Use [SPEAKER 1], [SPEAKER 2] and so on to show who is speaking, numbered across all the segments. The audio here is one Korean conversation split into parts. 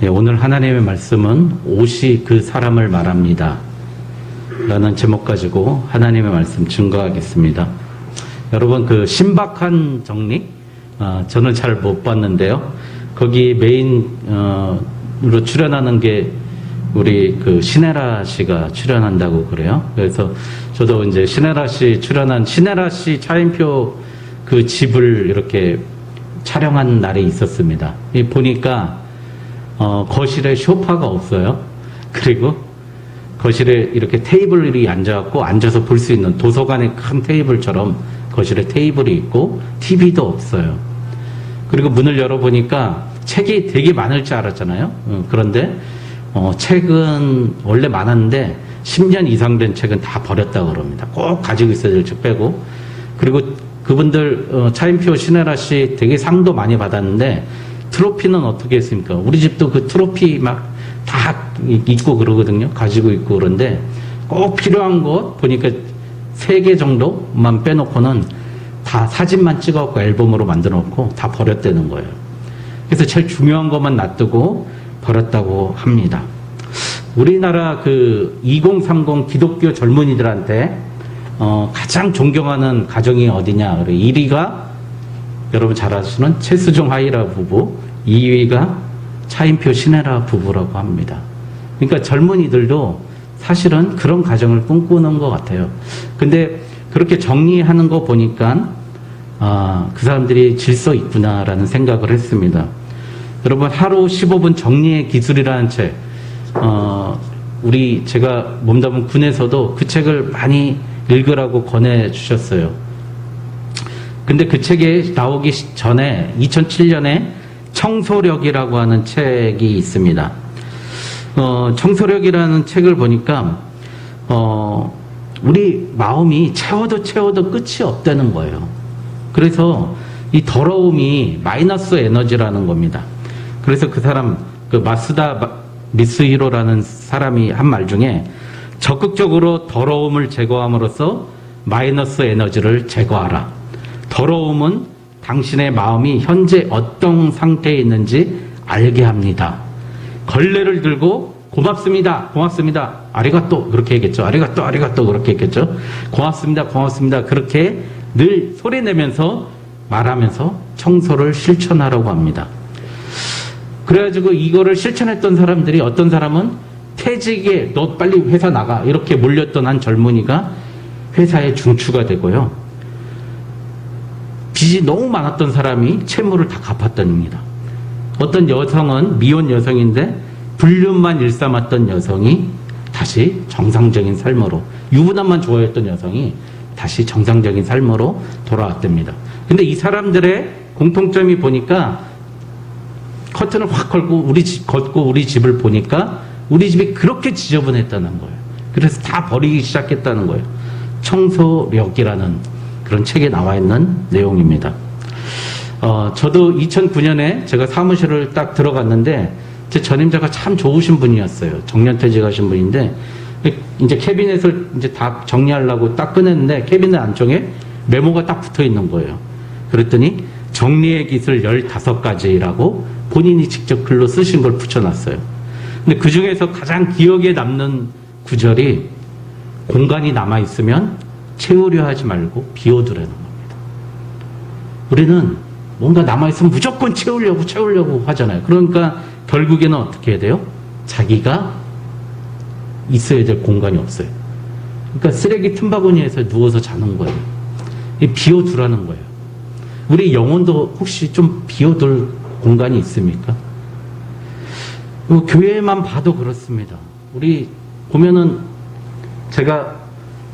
[SPEAKER 1] 오늘 하나님의 말씀은 옷이 그 사람을 말합니다 라는 제목 가지고 하나님의 말씀 증거하겠습니다. 여러분, 그 신박한 정리 저는 잘 못 봤는데요, 거기 메인으로 출연하는 게 우리 그 신혜라 씨가 출연한다고 그래요. 그래서 저도 이제 신혜라 씨 출연한 신혜라 씨 차인표 그 집을 이렇게 촬영한 날이 있었습니다. 보니까 거실에 소파가 없어요. 그리고 거실에 이렇게 테이블이 앉아서 볼 수 있는 도서관의 큰 테이블처럼 거실에 테이블이 있고 TV도 없어요. 그리고 문을 열어보니까 책이 되게 많을 줄 알았잖아요. 그런데 책은 원래 많았는데 10년 이상 된 책은 다 버렸다고 그럽니다. 꼭 가지고 있어야 될 책 빼고. 그리고 그분들 차인표 신혜라 씨 되게 상도 많이 받았는데 트로피는 어떻게 했습니까? 우리 집도 그 트로피 막 다 있고 그러거든요. 가지고 있고. 그런데 꼭 필요한 것 보니까 3개 정도만 빼놓고는 다 사진만 찍어갖고 앨범으로 만들어 놓고 다 버렸다는 거예요. 그래서 제일 중요한 것만 놔두고 버렸다고 합니다. 우리나라 그 2030 기독교 젊은이들한테 가장 존경하는 가정이 어디냐? 1위가 여러분 잘 아시는 최수종 하이라 부부, 2위가 차인표 신혜라 부부라고 합니다. 그러니까 젊은이들도 사실은 그런 가정을 꿈꾸는 것 같아요. 근데 그렇게 정리하는 거 보니까 그 사람들이 질서 있구나라는 생각을 했습니다. 여러분, 하루 15분 정리의 기술이라는 책, 제가 몸담은 군에서도 그 책을 많이 읽으라고 권해주셨어요. 근데 그 책이 나오기 전에 2007년에 청소력이라고 하는 책이 있습니다. 청소력이라는 책을 보니까 우리 마음이 채워도 끝이 없다는 거예요. 그래서 이 더러움이 마이너스 에너지라는 겁니다. 그래서 그 사람, 그 마스다 미스히로라는 사람이 한 말 중에 적극적으로 더러움을 제거함으로써 마이너스 에너지를 제거하라. 더러움은 당신의 마음이 현재 어떤 상태에 있는지 알게 합니다. 걸레를 들고 고맙습니다. 아리가또 그렇게 얘기했죠. 아리가또 그렇게 얘기했죠. 고맙습니다. 그렇게 늘 소리내면서 말하면서 청소를 실천하라고 합니다. 그래가지고 이거를 실천했던 사람들이, 어떤 사람은 퇴직에 너 빨리 회사 나가 이렇게 몰렸던 한 젊은이가 회사에 중추가 되고요. 빚이 너무 많았던 사람이 채무를 다 갚았답니다. 어떤 여성은 미혼 여성인데 불륜만 일삼았던 여성이 다시 정상적인 삶으로, 유부남만 좋아했던 여성이 다시 정상적인 삶으로 돌아왔답니다. 근데 이 사람들의 공통점이 보니까 커튼을 확 걷고 우리 집을 보니까 우리 집이 그렇게 지저분했다는 거예요. 그래서 다 버리기 시작했다는 거예요. 청소력이라는 그런 책에 나와 있는 내용입니다. 저도 2009년에 제가 사무실을 딱 들어갔는데 제 전임자가 참 좋으신 분이었어요. 정년퇴직하신 분인데 이제 캐비넷을 이제 다 정리하려고 딱 꺼냈는데 캐비넷 안쪽에 메모가 딱 붙어 있는 거예요. 그랬더니 정리의 기술 15가지라고 본인이 직접 글로 쓰신 걸 붙여놨어요. 근데 그 중에서 가장 기억에 남는 구절이, 공간이 남아있으면 채우려 하지 말고 비워두라는 겁니다. 우리는 뭔가 남아있으면 무조건 채우려고 하잖아요. 그러니까 결국에는 어떻게 해야 돼요? 자기가 있어야 될 공간이 없어요. 그러니까 쓰레기 틈바구니에서 누워서 자는 거예요. 비워두라는 거예요. 우리 영혼도 혹시 좀 비워둘 공간이 있습니까? 교회만 봐도 그렇습니다. 우리 보면은 제가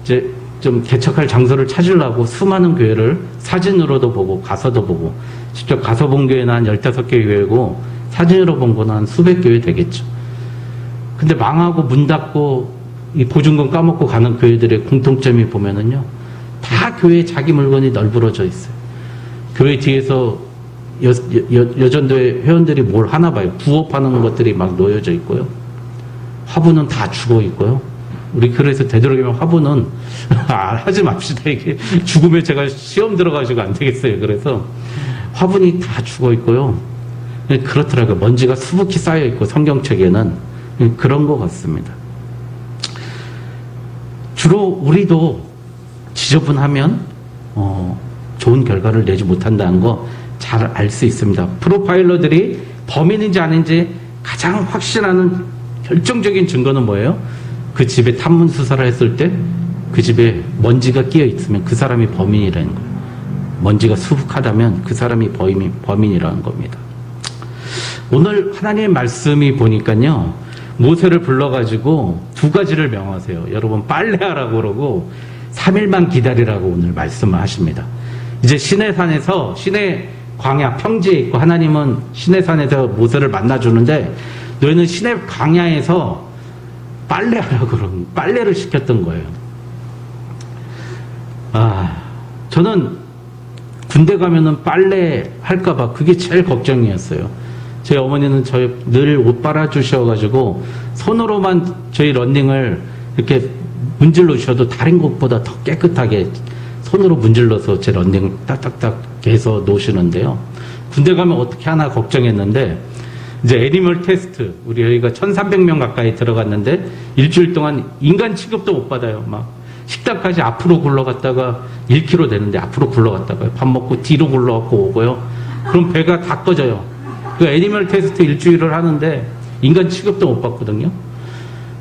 [SPEAKER 1] 이제 좀 개척할 장소를 찾으려고 수많은 교회를 사진으로도 보고 가서도 보고, 직접 가서 본 교회는 한 15개 교회고 사진으로 본 거는 한 수백 교회 되겠죠. 근데 망하고 문 닫고 이 보증금 까먹고 가는 교회들의 공통점이 보면은요, 다 교회에 자기 물건이 널브러져 있어요. 교회 뒤에서 여전도회 회원들이 뭘 하나 봐요. 부업하는 것들이 막 놓여져 있고요. 화분은 다 죽어 있고요. 우리 그래서 되도록이면 화분은 하지 맙시다. 이게 죽으면 제가 시험 들어가지고 안 되겠어요. 그래서 화분이 다 죽어 있고요. 그렇더라고요. 먼지가 수북히 쌓여있고 성경책에는 그런 것 같습니다. 주로 우리도 지저분하면 좋은 결과를 내지 못한다는 거 잘 알 수 있습니다. 프로파일러들이 범인인지 아닌지 가장 확신하는 결정적인 증거는 뭐예요? 그 집에 탐문 수사를 했을 때 그 집에 먼지가 끼어 있으면 그 사람이 범인이라는 거예요. 먼지가 수북하다면 그 사람이 범인이라는 겁니다. 오늘 하나님의 말씀이 보니까요, 모세를 불러가지고 두 가지를 명하세요. 여러분, 빨래하라고 그러고 3일만 기다리라고 오늘 말씀을 하십니다. 이제 시내산에서, 시내 광야 평지에 있고, 하나님은 시내산에서 모세를 만나주는데, 너희는 시내 광야에서 빨래하라고 그러는, 빨래를 시켰던 거예요. 저는 군대 가면은 빨래 할까봐 그게 제일 걱정이었어요. 제 어머니는 저희 늘 옷 빨아주셔가지고 손으로만 저희 런닝을 이렇게 문질러 주셔도 다른 곳보다 더 깨끗하게 손으로 문질러서 제 런닝을 딱딱딱 해서 놓으시는데요. 군대 가면 어떻게 하나 걱정했는데, 이제 애니멀 테스트, 우리 여기가 1300명 가까이 들어갔는데 일주일 동안 인간 취급도 못 받아요. 막 식당까지 앞으로 굴러갔다가 1km 되는데 앞으로 굴러갔다가 밥 먹고 뒤로 굴러갖고 오고요. 그럼 배가 다 꺼져요. 그 애니멀 테스트 일주일을 하는데 인간 취급도 못 받거든요.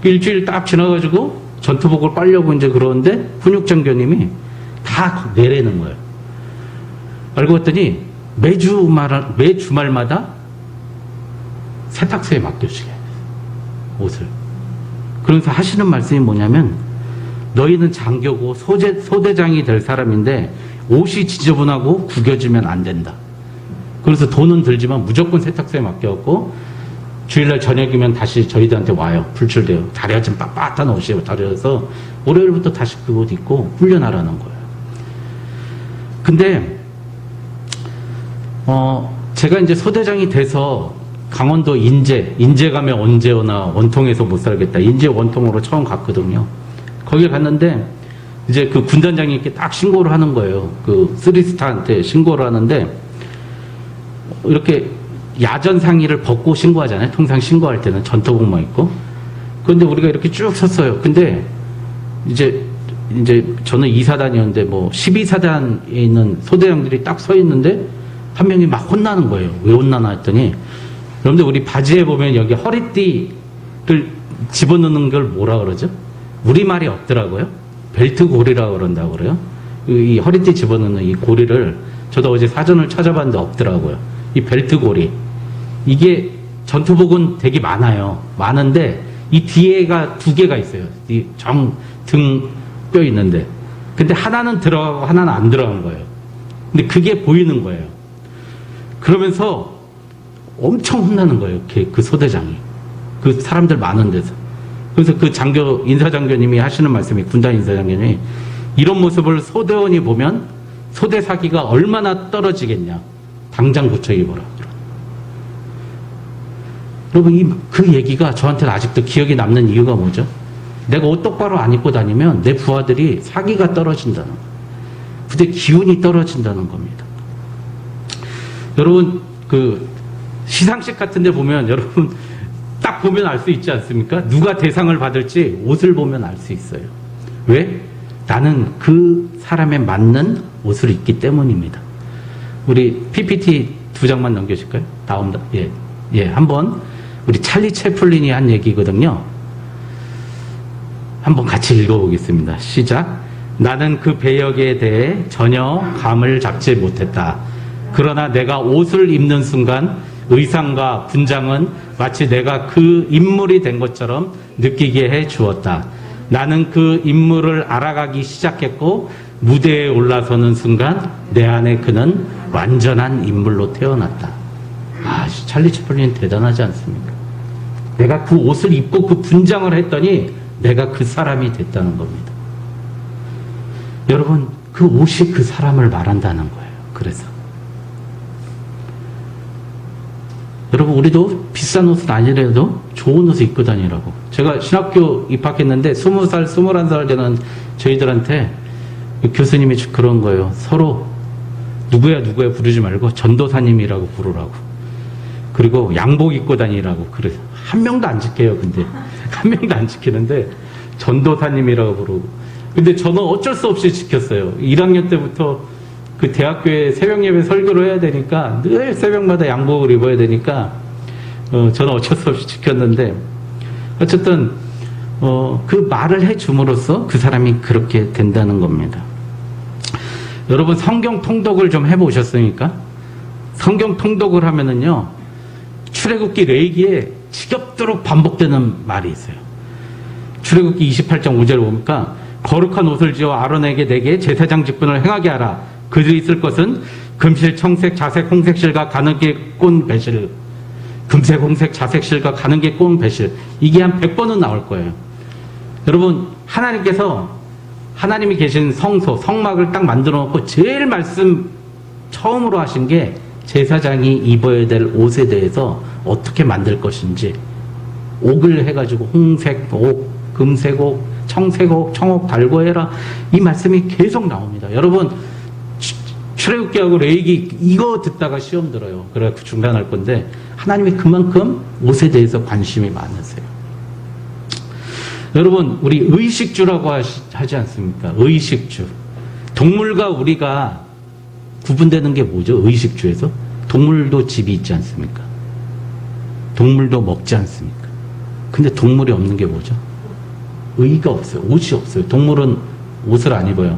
[SPEAKER 1] 그 일주일 딱 지나가지고 전투복을 빨려고 이제 그러는데 훈육장교님이 다 내라는 거예요. 알고 봤더니 매 주말마다 세탁소에 맡겨주게 옷을. 그러면서 하시는 말씀이 뭐냐면, 너희는 장교고 소대장이 될 사람인데 옷이 지저분하고 구겨지면 안 된다. 그래서 돈은 들지만 무조건 세탁소에 맡겨갖고 주일날 저녁이면 다시 저희들한테 와요. 불출돼요. 다리가 좀 빳빳한 옷이에요. 다려서 월요일부터 다시 그 옷 입고 훈련하라는 거예요. 근데 제가 이제 소대장이 돼서 강원도 인제 가면 언제 오나 원통에서 못 살겠다. 인제 원통으로 처음 갔거든요. 거기 갔는데 이제 그 군단장이 이렇게 딱 신고를 하는 거예요. 그 쓰리스타한테 신고를 하는데, 이렇게 야전 상의를 벗고 신고하잖아요. 통상 신고할 때는 전투복만 입고. 그런데 우리가 이렇게 쭉 섰어요. 근데 이제 저는 2사단이었는데 뭐 12사단에 있는 소대장들이 딱 서 있는데 한 명이 막 혼나는 거예요. 왜 혼나나 했더니, 여러분들 우리 바지에 보면 여기 허리띠를 집어넣는 걸 뭐라 그러죠? 우리말이 없더라고요. 벨트 고리라고 그런다고 그래요. 이 허리띠 집어넣는 이 고리를 저도 어제 사전을 찾아봤는데 없더라고요. 이 벨트 고리. 이게 전투복은 되게 많아요. 많은데 이 뒤에가 두 개가 있어요. 이 등 뼈 있는데. 근데 하나는 들어가고 하나는 안 들어간 거예요. 근데 그게 보이는 거예요. 그러면서 엄청 혼나는 거예요. 그 소대장이. 그 사람들 많은 데서. 그래서 그 인사장교님이 하시는 말씀이, 군단 인사장교님이, 이런 모습을 소대원이 보면 소대 사기가 얼마나 떨어지겠냐. 당장 고쳐 입어라. 여러분, 그 얘기가 저한테는 아직도 기억에 남는 이유가 뭐죠? 내가 옷 똑바로 안 입고 다니면 내 부하들이 사기가 떨어진다는 거예요. 부대 기운이 떨어진다는 겁니다. 여러분, 그 시상식 같은 데 보면 여러분 딱 보면 알 수 있지 않습니까? 누가 대상을 받을지 옷을 보면 알 수 있어요. 왜? 나는 그 사람에 맞는 옷을 입기 때문입니다. 우리 PPT 2장만 넘겨줄까요? 다음, 한번 우리 찰리 채플린이 한 얘기거든요. 한번 같이 읽어보겠습니다. 시작. 나는 그 배역에 대해 전혀 감을 잡지 못했다. 그러나 내가 옷을 입는 순간 의상과 분장은 마치 내가 그 인물이 된 것처럼 느끼게 해 주었다. 나는 그 인물을 알아가기 시작했고 무대에 올라서는 순간 내 안에 그는 완전한 인물로 태어났다. 찰리 채플린 대단하지 않습니까? 내가 그 옷을 입고 그 분장을 했더니 내가 그 사람이 됐다는 겁니다. 여러분, 그 옷이 그 사람을 말한다는 거예요. 그래서 여러분, 우리도 비싼 옷은 아니라도 좋은 옷을 입고 다니라고. 제가 신학교 입학했는데 20살, 21살 되는 저희들한테 교수님이 그런 거예요. 서로 누구야 부르지 말고 전도사님이라고 부르라고. 그리고 양복 입고 다니라고. 그래. 한 명도 안 지켜요, 근데. 한 명도 안 지키는데, 전도사님이라고 부르고. 근데 저는 어쩔 수 없이 지켰어요. 1학년 때부터 그 대학교에 새벽 예배 설교를 해야 되니까, 늘 새벽마다 양복을 입어야 되니까, 저는 어쩔 수 없이 지켰는데, 어쨌든, 그 말을 해줌으로써 그 사람이 그렇게 된다는 겁니다. 여러분, 성경 통독을 좀 해보셨습니까? 성경 통독을 하면은요, 출애굽기 레위기에 지겹도록 반복되는 말이 있어요. 출애굽기 28장 5절 보니까 거룩한 옷을 지어 아론에게 내게 제사장 직분을 행하게 하라. 그들이 있을 것은 금실, 청색, 자색, 홍색 실과 가는 게 꼰 배실. 금색, 홍색, 자색 실과 가는 게 꼰 배실. 이게 한 100번은 나올 거예요. 여러분, 하나님이 계신 성소, 성막을 딱 만들어 놓고 제일 말씀 처음으로 하신 게 제사장이 입어야 될 옷에 대해서 어떻게 만들 것인지, 옥을 해가지고 홍색 옥, 금색 옥, 청색 옥, 청옥 달고 해라. 이 말씀이 계속 나옵니다. 여러분, 출애굽기하고 레위기 이거 듣다가 시험 들어요. 그래서 중단할 건데, 하나님이 그만큼 옷에 대해서 관심이 많으세요. 여러분, 우리 의식주라고 하지 않습니까? 의식주. 동물과 우리가 구분되는 게 뭐죠? 의식주에서? 동물도 집이 있지 않습니까? 동물도 먹지 않습니까? 근데 동물이 없는 게 뭐죠? 의가 없어요. 옷이 없어요. 동물은 옷을 안 입어요.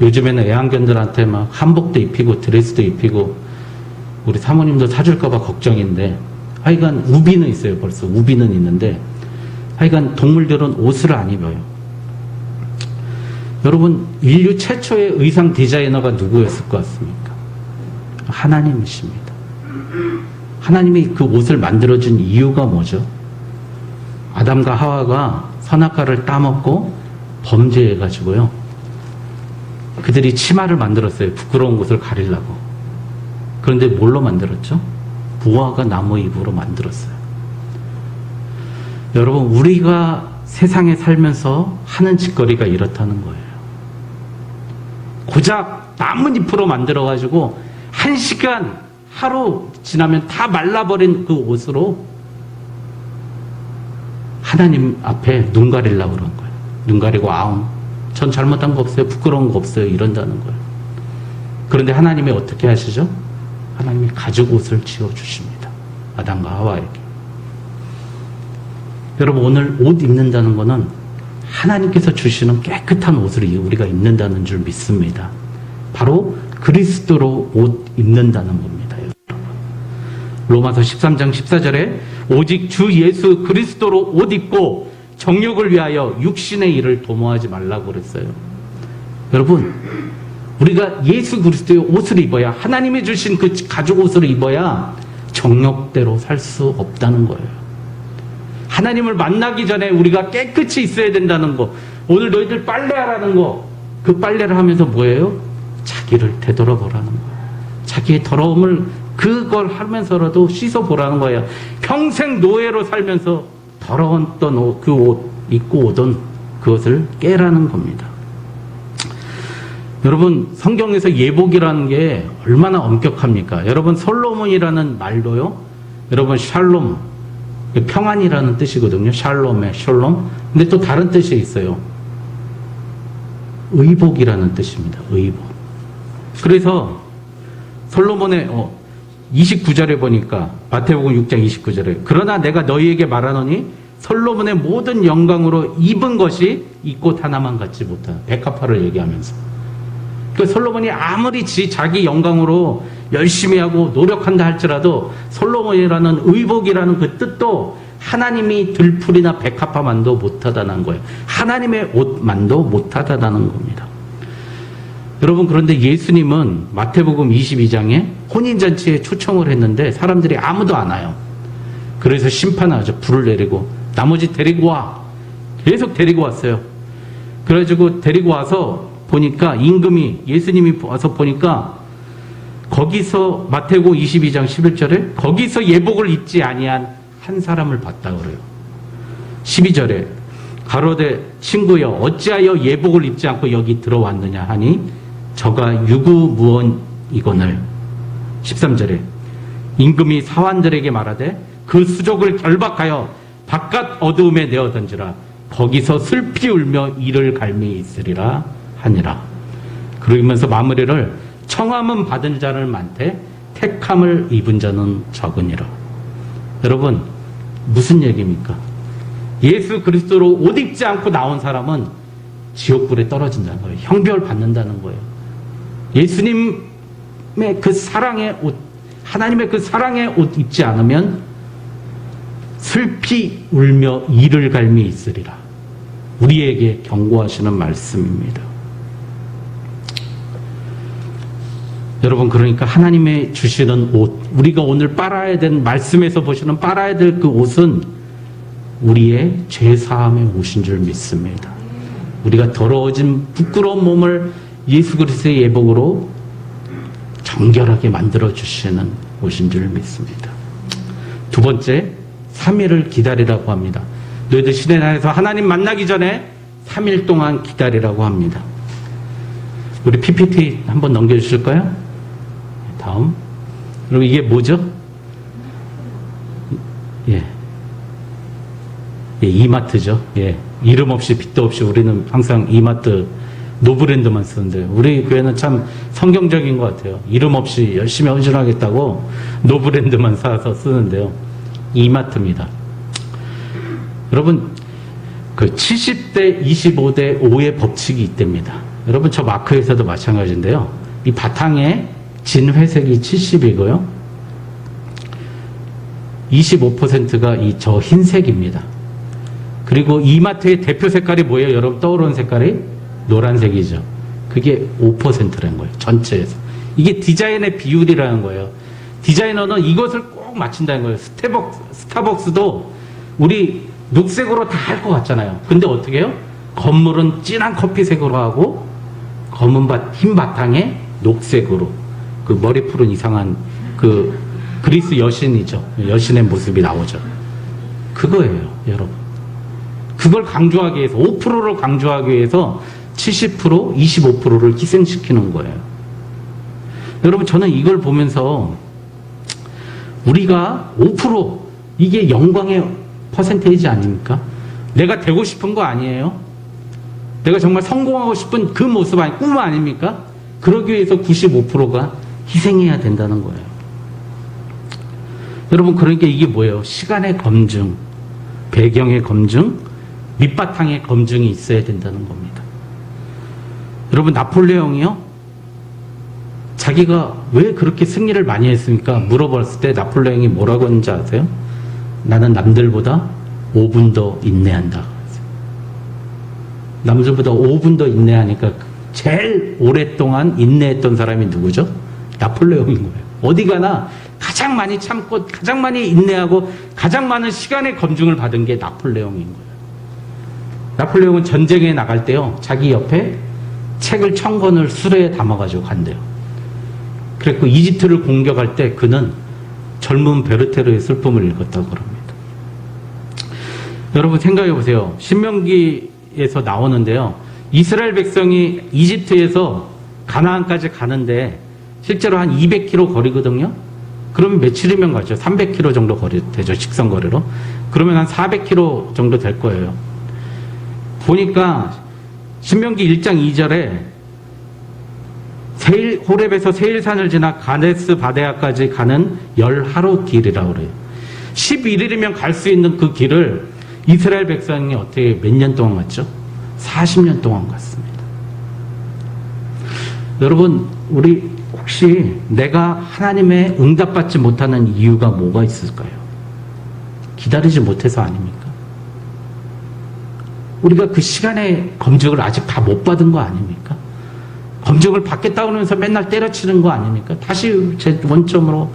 [SPEAKER 1] 요즘에는 애완견들한테 막 한복도 입히고 드레스도 입히고, 우리 사모님도 사줄까봐 걱정인데, 하여간 우비는 있어요. 벌써 우비는 있는데, 하여간 동물들은 옷을 안 입어요. 여러분, 인류 최초의 의상 디자이너가 누구였을 것 같습니까? 하나님이십니다. 하나님이 그 옷을 만들어준 이유가 뭐죠? 아담과 하와가 선악과를 따먹고 범죄해가지고요, 그들이 치마를 만들었어요. 부끄러운 곳을 가리려고. 그런데 뭘로 만들었죠? 무화과 나무 잎으로 만들었어요. 여러분, 우리가 세상에 살면서 하는 짓거리가 이렇다는 거예요. 고작 나뭇잎으로 만들어가지고 1시간, 하루 지나면 다 말라버린 그 옷으로 하나님 앞에 눈 가리려고 그런 거예요. 눈 가리고 전 잘못한 거 없어요. 부끄러운 거 없어요. 이런다는 거예요. 그런데 하나님이 어떻게 하시죠? 하나님이 가죽 옷을 지어주십니다. 아담과 하와에게. 여러분, 오늘 옷 입는다는 거는 하나님께서 주시는 깨끗한 옷을 우리가 입는다는 줄 믿습니다. 바로 그리스도로 옷 입는다는 겁니다. 여러분. 로마서 13장 14절에 오직 주 예수 그리스도로 옷 입고 정욕을 위하여 육신의 일을 도모하지 말라고 그랬어요. 여러분, 우리가 예수 그리스도의 옷을 입어야, 하나님이 주신 그 가죽 옷을 입어야 정욕대로 살 수 없다는 거예요. 하나님을 만나기 전에 우리가 깨끗이 있어야 된다는 거. 오늘 너희들 빨래하라는 거. 그 빨래를 하면서 뭐예요? 자기를 되돌아보라는 거예요. 자기의 더러움을 그걸 하면서라도 씻어보라는 거예요. 평생 노예로 살면서 더러웠던 그 옷, 입고 오던 그것을 깨라는 겁니다. 여러분, 성경에서 예복이라는 게 얼마나 엄격합니까? 여러분, 솔로몬이라는 말도요, 여러분, 샬롬, 평안이라는 뜻이거든요. 샬롬의 샬롬. 근데 또 다른 뜻이 있어요. 의복이라는 뜻입니다. 의복. 그래서 솔로몬의 29절에 보니까, 마태복음 6장 29절에 그러나 내가 너희에게 말하노니 솔로몬의 모든 영광으로 입은 것이 이 꽃 하나만 갖지 못한, 백합화를 얘기하면서, 그 솔로몬이 아무리 자기 영광으로 열심히 하고 노력한다 할지라도 솔로몬이라는 의복이라는 그 뜻도 하나님이 들풀이나 백합화만도 못하다는 거예요. 하나님의 옷만도 못하다는 겁니다. 여러분, 그런데 예수님은 마태복음 22장에 혼인잔치에 초청을 했는데 사람들이 아무도 안 와요. 그래서 심판하죠. 불을 내리고 나머지 데리고 와. 계속 데리고 왔어요. 그래가지고 데리고 와서 보니까 임금이, 예수님이 와서 보니까 거기서 마태복음 22장 11절에 거기서 예복을 입지 아니한 한 사람을 봤다 그래요. 12절에 가로되 친구여 어찌하여 예복을 입지 않고 여기 들어왔느냐 하니 저가 유구무원이거늘. 13절에 임금이 사환들에게 말하되 그 수족을 결박하여 바깥 어두움에 내어 던지라. 거기서 슬피 울며 이를 갈미 있으리라 하니라. 그러면서 마무리를 청함은 받은 자는 많되 택함을 입은 자는 적으니라. 여러분, 무슨 얘기입니까? 예수 그리스도로 옷 입지 않고 나온 사람은 지옥불에 떨어진다는 거예요. 형벌 받는다는 거예요. 예수님의 그 사랑의 옷, 하나님의 그 사랑의 옷 입지 않으면 슬피 울며 이를 갈미 있으리라. 우리에게 경고하시는 말씀입니다. 여러분, 그러니까 하나님의 주시는 옷, 우리가 오늘 빨아야 된, 말씀에서 보시는 빨아야 될 그 옷은 우리의 죄사함의 옷인 줄 믿습니다. 우리가 더러워진 부끄러운 몸을 예수 그리스도의 예복으로 정결하게 만들어주시는 옷인 줄 믿습니다. 두 번째, 3일을 기다리라고 합니다. 너희들 시내나에서 하나님 만나기 전에 3일 동안 기다리라고 합니다. 우리 PPT 한번 넘겨주실까요? 다음. 그리고 이게 뭐죠? 예. 예, 이마트죠. 예. 이름 없이 빛도 없이 우리는 항상 이마트 노브랜드만 쓰는데 우리 교회는 참 성경적인 것 같아요. 이름 없이 열심히 헌신하겠다고 노브랜드만 사서 쓰는데요. 이마트입니다. 여러분, 그 70대 25대 5의 법칙이 있답니다. 여러분, 저 마크에서도 마찬가지인데요. 이 바탕에 진 회색이 70이고요. 25%가 이 저 흰색입니다. 그리고 이마트의 대표 색깔이 뭐예요? 여러분 떠오르는 색깔이 노란색이죠. 그게 5%라는 거예요. 전체에서. 이게 디자인의 비율이라는 거예요. 디자이너는 이것을 꼭 맞춘다는 거예요. 스타벅스도 우리 녹색으로 다 할 것 같잖아요. 근데 어떻게 해요? 건물은 진한 커피색으로 하고 검은 흰 바탕에 녹색으로 그 머리 푸른 이상한 그 그리스 여신이죠. 여신의 모습이 나오죠. 그거예요, 여러분. 그걸 강조하기 위해서 5%를 강조하기 위해서 70%, 25%를 희생시키는 거예요. 여러분, 저는 이걸 보면서 우리가 5% 이게 영광의 퍼센테이지 아닙니까? 내가 되고 싶은 거 아니에요? 내가 정말 성공하고 싶은 그 모습 아니, 꿈 아닙니까? 그러기 위해서 95%가 희생해야 된다는 거예요. 여러분, 그러니까 이게 뭐예요? 시간의 검증, 배경의 검증, 밑바탕의 검증이 있어야 된다는 겁니다. 여러분, 나폴레옹이요? 자기가 왜 그렇게 승리를 많이 했습니까? 물어봤을 때 나폴레옹이 뭐라고 했는지 아세요? 나는 남들보다 5분 더 인내한다. 남들보다 5분 더 인내하니까 제일 오랫동안 인내했던 사람이 누구죠? 나폴레옹인 거예요. 어디 가나 가장 많이 참고 가장 많이 인내하고 가장 많은 시간의 검증을 받은 게 나폴레옹인 거예요. 나폴레옹은 전쟁에 나갈 때요, 자기 옆에 책을 1000권을 수레에 담아가지고 간대요. 그랬고 이집트를 공격할 때 그는 젊은 베르테르의 슬픔을 읽었다고 합니다. 여러분, 생각해 보세요. 신명기에서 나오는데요, 이스라엘 백성이 이집트에서 가나안까지 가는데 실제로 한 200km 거리거든요. 그러면 며칠이면 가죠? 300km 정도 거리 되죠, 직선 거리로. 그러면 한 400km 정도 될 거예요. 보니까 신명기 1장 2절에 호렙에서 세일산을 지나 가데스 바데아까지 가는 10하루 길이라고 그래요. 11일이면 갈 수 있는 그 길을 이스라엘 백성이 어떻게 몇 년 동안 갔죠? 40년 동안 갔습니다. 여러분, 우리 혹시 내가 하나님의 응답받지 못하는 이유가 뭐가 있을까요? 기다리지 못해서 아닙니까? 우리가 그 시간의 검증을 아직 다 못 받은 거 아닙니까? 검증을 받겠다고 하면서 맨날 때려치는 거 아닙니까? 다시 제 원점으로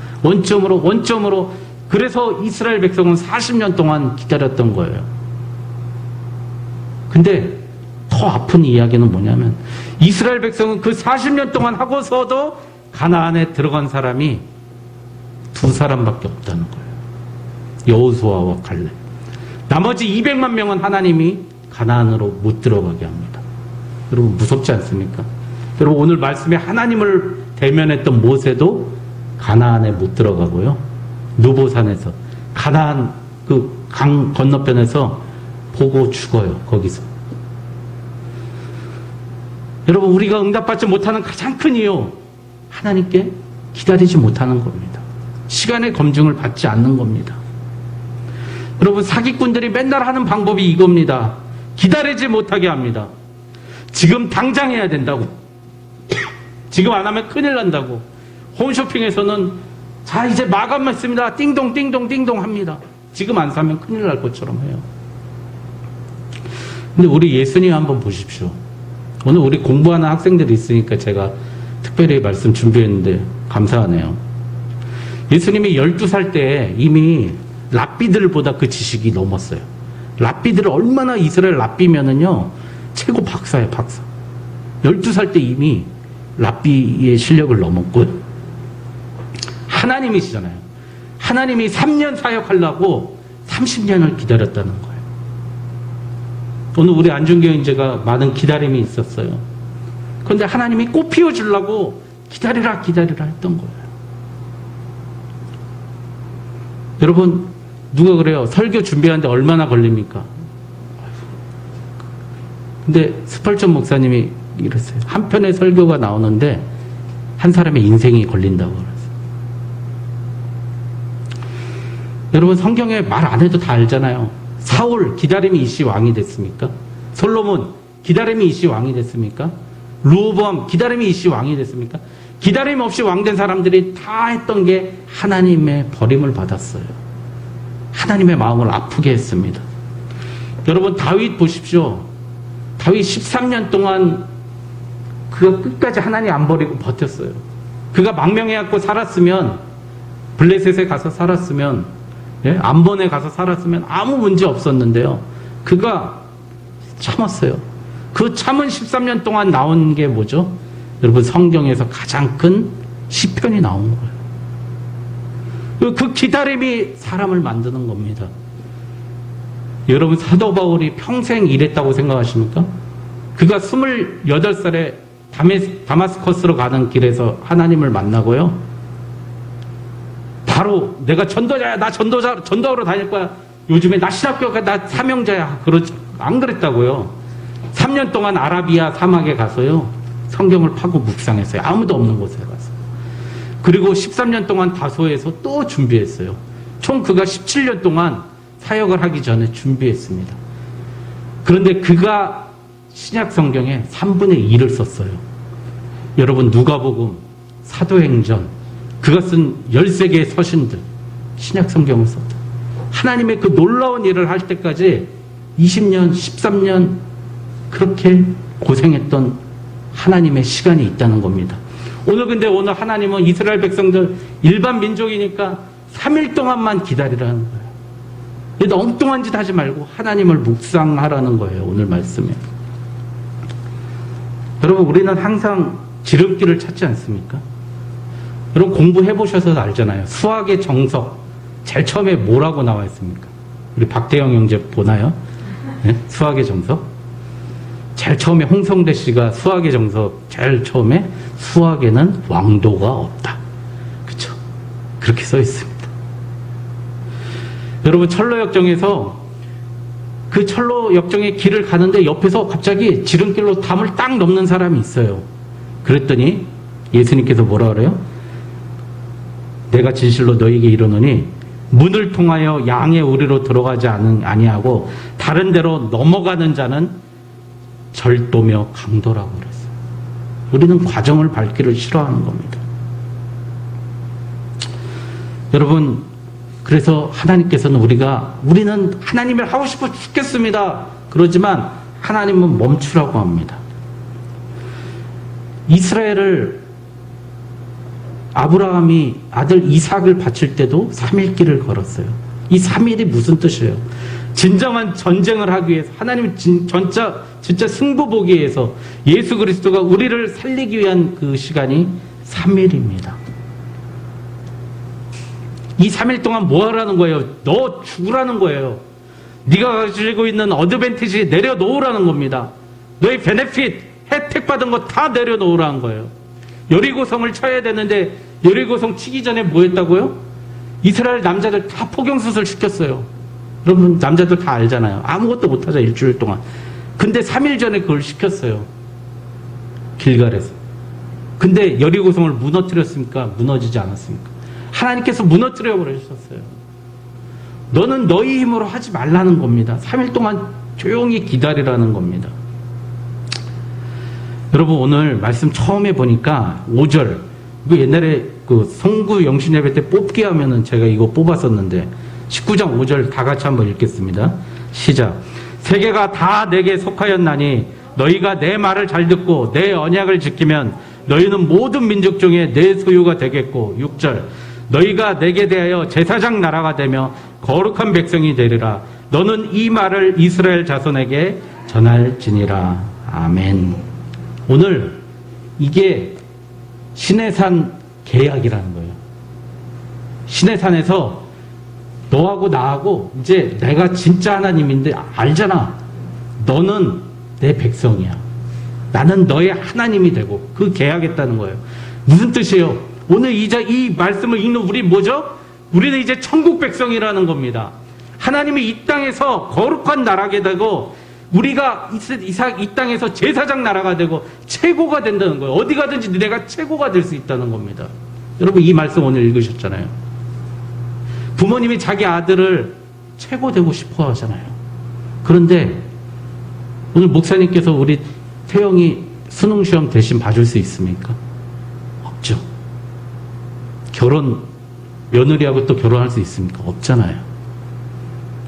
[SPEAKER 1] 그래서 이스라엘 백성은 40년 동안 기다렸던 거예요. 근데 더 아픈 이야기는 뭐냐면 이스라엘 백성은 그 40년 동안 하고서도 가나안에 들어간 사람이 2사람밖에 없다는 거예요. 여호수아와 갈렙. 나머지 200만 명은 하나님이 가나안으로 못 들어가게 합니다. 여러분, 무섭지 않습니까? 여러분, 오늘 말씀에 하나님을 대면했던 모세도 가나안에 못 들어가고요. 느보산에서 가나안 그 강 건너편에서 보고 죽어요. 거기서. 여러분, 우리가 응답받지 못하는 가장 큰 이유, 하나님께 기다리지 못하는 겁니다. 시간의 검증을 받지 않는 겁니다. 여러분, 사기꾼들이 맨날 하는 방법이 이겁니다. 기다리지 못하게 합니다. 지금 당장 해야 된다고. 지금 안 하면 큰일 난다고. 홈쇼핑에서는 자, 이제 마감만 있습니다. 띵동 띵동 띵동 합니다. 지금 안 사면 큰일 날 것처럼 해요. 근데 우리 예수님 한번 보십시오. 오늘 우리 공부하는 학생들이 있으니까 제가 특별히 말씀 준비했는데 감사하네요. 예수님이 12살 때 이미 랍비들보다 그 지식이 넘었어요. 랍비들을 얼마나 이스라엘 랍비면은요, 최고 박사예요, 박사. 12살 때 이미 랍비의 실력을 넘었고요. 하나님이시잖아요. 하나님이 3년 사역하려고 30년을 기다렸다는 거예요. 오늘 우리 안중경제가 많은 기다림이 있었어요. 그런데 하나님이 꽃 피워주려고 기다리라 기다리라 했던 거예요. 여러분, 누가 그래요? 설교 준비하는데 얼마나 걸립니까? 근데 스펄전 목사님이 이랬어요. 한 편의 설교가 나오는데 한 사람의 인생이 걸린다고 그랬어요. 여러분, 성경에 말 안 해도 다 알잖아요. 사울 기다림이 이씨 왕이 됐습니까? 솔로몬 기다림이 이씨 왕이 됐습니까? 르호보암 기다림이 이씨 왕이 됐습니까? 기다림 없이 왕된 사람들이 다 했던 게 하나님의 버림을 받았어요. 하나님의 마음을 아프게 했습니다. 여러분, 다윗 보십시오. 다윗 13년 동안 그가 끝까지 하나님 안 버리고 버텼어요. 그가 망명해갖고 살았으면, 블레셋에 가서 살았으면, 예? 암본에 가서 살았으면 아무 문제 없었는데요. 그가 참았어요. 그 참은 13년 동안 나온 게 뭐죠? 여러분, 성경에서 가장 큰 시편이 나온 거예요. 그 기다림이 사람을 만드는 겁니다. 여러분, 사도 바울이 평생 일했다고 생각하십니까? 그가 28살에 다마스커스로 가는 길에서 하나님을 만나고요. 바로 내가 전도자야, 나 전도하러 다닐 거야. 요즘에 나 신학교가 나 사명자야. 안 그랬다고요. 3년 동안 아라비아 사막에 가서요, 성경을 파고 묵상했어요. 아무도 없는 곳에 가서. 그리고 13년 동안 다소에서 또 준비했어요. 총 그가 17년 동안 사역을 하기 전에 준비했습니다. 그런데 그가 신약 성경에 3분의 1을 썼어요. 여러분, 누가복음, 사도행전, 그가 쓴 13개의 서신들, 신약 성경을 썼다. 하나님의 그 놀라운 일을 할 때까지 20년, 13년 그렇게 고생했던 하나님의 시간이 있다는 겁니다. 오늘 하나님은 이스라엘 백성들 일반 민족이니까 3일 동안만 기다리라는 거예요. 엉뚱한 짓 하지 말고 하나님을 묵상하라는 거예요. 오늘 말씀에. 여러분, 우리는 항상 지름길을 찾지 않습니까? 여러분, 공부해보셔서 알잖아요. 수학의 정석, 제일 처음에 뭐라고 나와 있습니까? 우리 박태영 형제 보나요? 네? 수학의 정석? 제일 처음에 홍성대 씨가 수학의 정석, 제일 처음에 수학에는 왕도가 없다. 그쵸? 그렇게 써 있습니다. 여러분, 철로역정에서 그 철로역정의 길을 가는데 옆에서 갑자기 지름길로 담을 딱 넘는 사람이 있어요. 그랬더니 예수님께서 뭐라 그래요? 내가 진실로 너희에게 이르노니 문을 통하여 양의 우리로 들어가지 아니하고 다른 데로 넘어가는 자는 절도며 강도라고 그랬어요. 우리는 과정을 밟기를 싫어하는 겁니다. 여러분, 그래서 하나님께서는 우리는 하나님을 하고 싶어 죽겠습니다. 그러지만 하나님은 멈추라고 합니다. 이스라엘을 아브라함이 아들 이삭을 바칠 때도 3일 길을 걸었어요. 이 3일이 무슨 뜻이에요? 진정한 전쟁을 하기 위해서, 하나님 진짜 승부 보기 위해서 예수 그리스도가 우리를 살리기 위한 그 시간이 3일입니다. 이 3일 동안 뭐 하라는 거예요? 너 죽으라는 거예요. 네가 가지고 있는 어드밴티지 내려놓으라는 겁니다. 너의 베네핏, 혜택 받은 거 다 내려놓으라는 거예요. 여리고성을 쳐야 되는데 여리고성 치기 전에 뭐 했다고요? 이스라엘 남자들 다 포경수술 시켰어요. 여러분 남자들 다 알잖아요. 아무것도 못하자 일주일 동안. 근데 3일 전에 그걸 시켰어요. 길갈에서. 근데 여리고성을 무너뜨렸습니까? 무너지지 않았습니까? 하나님께서 무너뜨려 버리셨어요. 너는 너희 힘으로 하지 말라는 겁니다. 3일 동안 조용히 기다리라는 겁니다. 여러분 오늘 말씀 처음 해보니까 5절 이거 옛날에 그 성구 영신예배 때 뽑기 하면은 제가 이거 뽑았었는데 19장 5절 다 같이 한번 읽겠습니다. 시작. 세계가 다 내게 속하였나니 너희가 내 말을 잘 듣고 내 언약을 지키면 너희는 모든 민족 중에 내 소유가 되겠고 6절 너희가 내게 대하여 제사장 나라가 되며 거룩한 백성이 되리라. 너는 이 말을 이스라엘 자손에게 전할지니라. 아멘. 오늘 이게 시내산 계약이라는 거예요. 시내산에서 너하고 나하고 이제 내가 진짜 하나님인데 알잖아. 너는 내 백성이야. 나는 너의 하나님이 되고 그 계약했다는 거예요. 무슨 뜻이에요? 오늘 이 말씀을 읽는 우리 뭐죠? 우리는 이제 천국 백성이라는 겁니다. 하나님이 이 땅에서 거룩한 나라게 되고 우리가 이 땅에서 제사장 나라가 되고 최고가 된다는 거예요. 어디 가든지 내가 최고가 될 수 있다는 겁니다. 여러분 이 말씀 오늘 읽으셨잖아요. 부모님이 자기 아들을 최고 되고 싶어 하잖아요. 그런데 오늘 목사님께서 우리 태영이 수능시험 대신 봐줄 수 있습니까? 없죠. 며느리하고 또 결혼할 수 있습니까? 없잖아요.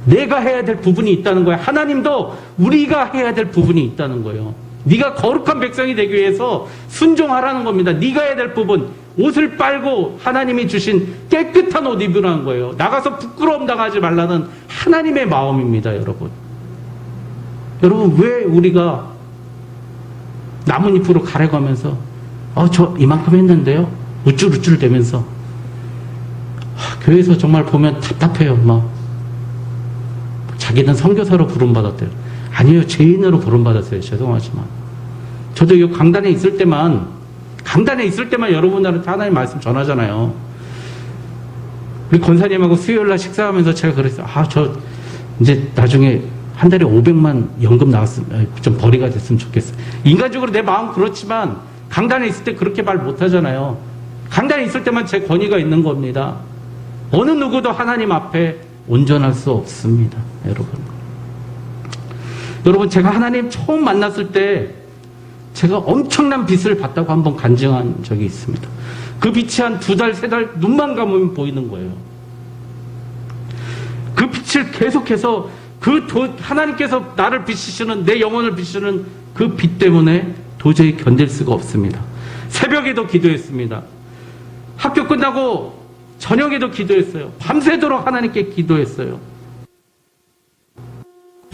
[SPEAKER 1] 내가 해야 될 부분이 있다는 거예요. 하나님도 우리가 해야 될 부분이 있다는 거예요. 네가 거룩한 백성이 되기 위해서 순종하라는 겁니다. 네가 해야 될 부분, 옷을 빨고 하나님이 주신 깨끗한 옷 입으라는 거예요. 나가서 부끄러움 당하지 말라는 하나님의 마음입니다, 여러분. 여러분 왜 우리가 나뭇잎으로 가래가면서 저 이만큼 했는데요? 우쭐우쭐 대면서 교회에서 정말 보면 답답해요. 막 자기는 선교사로 부름받았대요. 아니요, 죄인으로 부름받았어요. 죄송하지만 저도 이 강단에 있을 때만 여러분들한테 하나님 말씀 전하잖아요. 우리 권사님하고 수요일날 식사하면서 제가 그랬어요. 저 이제 나중에 한 달에 500만 연금 나왔으면 좀 벌이가 됐으면 좋겠어요. 인간적으로 내 마음 그렇지만 강단에 있을 때 그렇게 말 못하잖아요. 강단에 있을 때만 제 권위가 있는 겁니다. 어느 누구도 하나님 앞에 온전할 수 없습니다. 여러분 제가 하나님 처음 만났을 때 제가 엄청난 빛을 봤다고 한번 간증한 적이 있습니다. 그 빛이 한 2달, 3달 눈만 감으면 보이는 거예요. 그 빛을 계속해서 하나님께서 나를 비추시는, 내 영혼을 비추는 그 빛 때문에 도저히 견딜 수가 없습니다. 새벽에도 기도했습니다. 학교 끝나고 저녁에도 기도했어요. 밤새도록 하나님께 기도했어요.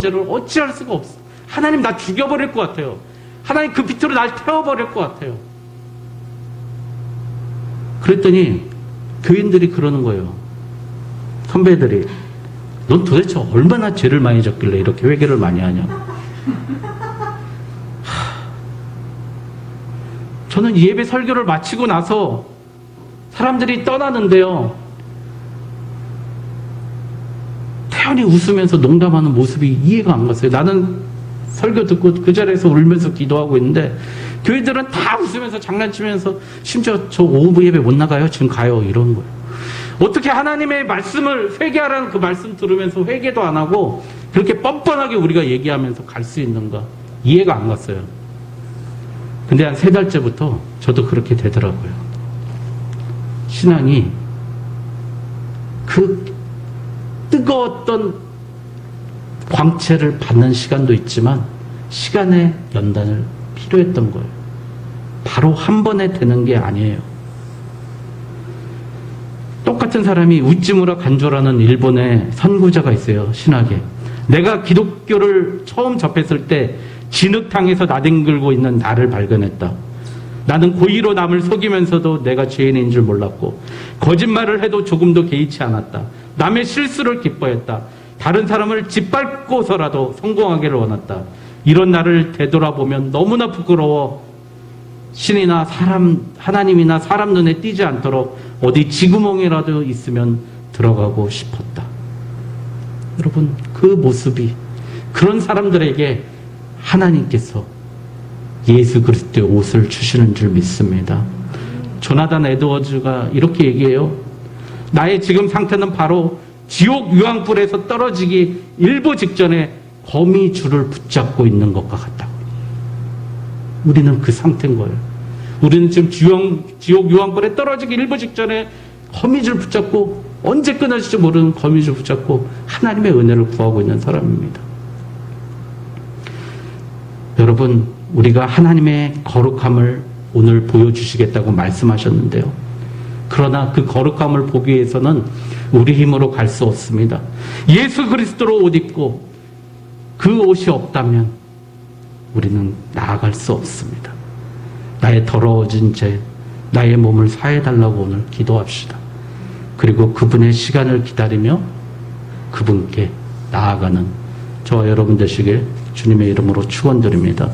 [SPEAKER 1] 죄를 어찌할 수가 없어. 하나님 나 죽여버릴 것 같아요. 하나님 그 빛으로 날 태워버릴 것 같아요. 그랬더니 교인들이 그러는 거예요. 선배들이 넌 도대체 얼마나 죄를 많이 졌길래 이렇게 회개를 많이 하냐. 저는 이 예배 설교를 마치고 나서 사람들이 떠나는데요, 태연히 웃으면서 농담하는 모습이 이해가 안 갔어요. 나는 설교 듣고 그 자리에서 울면서 기도하고 있는데 교회들은 다 웃으면서 장난치면서 심지어 저 오후 예배 못 나가요? 지금 가요. 이런 거예요. 어떻게 하나님의 말씀을 회개하라는 그 말씀 들으면서 회개도 안 하고 그렇게 뻔뻔하게 우리가 얘기하면서 갈 수 있는가? 이해가 안 갔어요. 근데 한 3달째부터 저도 그렇게 되더라고요. 신앙이 그 뜨거웠던 광채를 받는 시간도 있지만 시간의 연단을 필요했던 거예요. 바로 한 번에 되는 게 아니에요. 똑같은 사람이 우찌무라 간조라는 일본의 선구자가 있어요. 신학에. 내가 기독교를 처음 접했을 때 진흙탕에서 나뒹굴고 있는 나를 발견했다. 나는 고의로 남을 속이면서도 내가 죄인인 줄 몰랐고 거짓말을 해도 조금도 개의치 않았다. 남의 실수를 기뻐했다. 다른 사람을 짓밟고서라도 성공하기를 원했다. 이런 나를 되돌아보면 너무나 부끄러워 하나님이나 사람 눈에 띄지 않도록 어디 지구멍이라도 있으면 들어가고 싶었다. 여러분, 그 모습이 그런 사람들에게 하나님께서 예수 그리스도의 옷을 주시는 줄 믿습니다. 조나단 에드워즈가 이렇게 얘기해요. 나의 지금 상태는 바로 지옥 유황불에서 떨어지기 일보 직전에 거미줄을 붙잡고 있는 것과 같다. 우리는 그 상태인 거예요. 우리는 지금 지옥 유황불에 떨어지기 일보 직전에 거미줄 붙잡고 언제 끊어질지 모르는 거미줄 붙잡고 하나님의 은혜를 구하고 있는 사람입니다. 여러분, 우리가 하나님의 거룩함을 오늘 보여주시겠다고 말씀하셨는데요. 그러나 그 거룩함을 보기 위해서는 우리 힘으로 갈 수 없습니다. 예수 그리스도로 옷 입고 그 옷이 없다면 우리는 나아갈 수 없습니다. 나의 더러워진 죄, 나의 몸을 사해달라고 오늘 기도합시다. 그리고 그분의 시간을 기다리며 그분께 나아가는 저와 여러분 되시길 주님의 이름으로 축원드립니다.